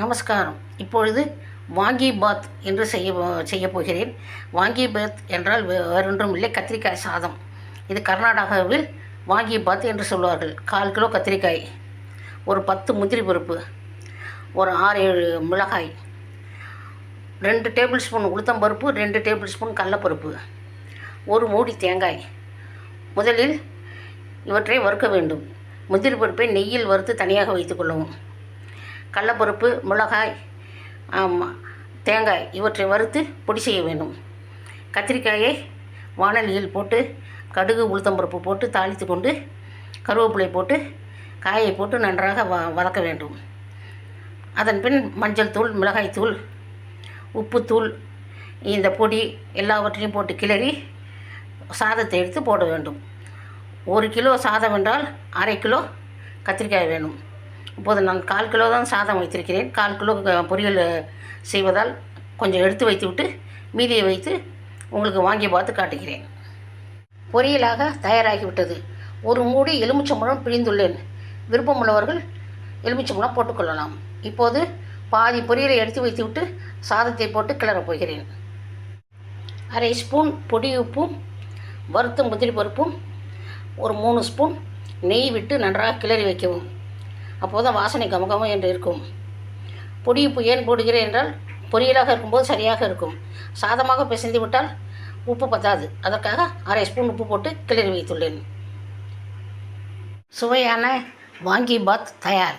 நமஸ்காரம். இப்பொழுது வாங்கி பாத் என்று செய்யப் போகிறேன். வாங்கி பாத் என்றால் வேறொன்றும் இல்லை, கத்திரிக்காய் சாதம். இது கர்நாடகாவில் வாங்கி பாத் என்று சொல்வார்கள். 1/4 கிலோ கத்திரிக்காய், ஒரு 10 முந்திரி பருப்பு, ஒரு 6-7 மிளகாய், 2 டேபிள் ஸ்பூன் உளுத்தம்பருப்பு, 2 டேபிள் ஸ்பூன் கடலப்பருப்பு, ஒரு மூடி தேங்காய். முதலில் இவற்றை வறுக்க வேண்டும். முந்திரி பருப்பை நெய்யில் வறுத்து தனியாக வைத்துக்கொள்ளவும். கடலப்பருப்பு, மிளகாய், தேங்காய் இவற்றை வறுத்து பொடி செய்ய வேண்டும். கத்திரிக்காயை வாணலியில் போட்டு கடுகு உளுத்தம்பருப்பு போட்டு தாளித்து கொண்டு கருவேப்பிலை போட்டு காயை போட்டு நன்றாக வதக்க வேண்டும். அதன் பின் மஞ்சள் தூள், மிளகாய்த்தூள், உப்புத்தூள், இந்த பொடி எல்லாவற்றையும் போட்டு கிளறி சாதத்தை எடுத்து போட வேண்டும். 1 கிலோ சாதம் என்றால் 1/2 கிலோ கத்திரிக்காய் வேணும். இப்போது நான் 1/4 கிலோ தான் சாதம் வைத்திருக்கிறேன். 1/4 கிலோ பொரியல் செய்வதால் கொஞ்சம் எடுத்து வைத்துவிட்டு மீதியை வைத்து உங்களுக்கு வாங்கி பார்த்து காட்டுகிறேன். பொரியலாக தயாராகிவிட்டது. ஒரு மூடி எலுமிச்சம்பழம் பிழிந்துள்ளேன். விருப்பமுள்ளவர்கள் எலுமிச்சம்பழம் போட்டுக்கொள்ளலாம். இப்போது பாதி பொரியலை எடுத்து வைத்துவிட்டு சாதத்தை போட்டு கிளறப் போகிறேன். 1/2 ஸ்பூன் பொடி உப்பும் வறுத்த முந்திரி பருப்பும், ஒரு 3 ஸ்பூன் நெய் விட்டு நன்றாக கிளறி வைக்கவும். அப்போது தான் வாசனை கமகமம் என்று இருக்கும். பொடி உப்பு ஏன் போடுகிறேன் என்றால் பொரியலாக இருக்கும்போது சரியாக இருக்கும். சாதமாக பிசைந்து விட்டால் உப்பு பத்தாது. அதற்காக 1/2 ஸ்பூன் உப்பு போட்டு கிளறி வைத்துள்ளேன். சுவையான வாங்கி பாத் தயார்.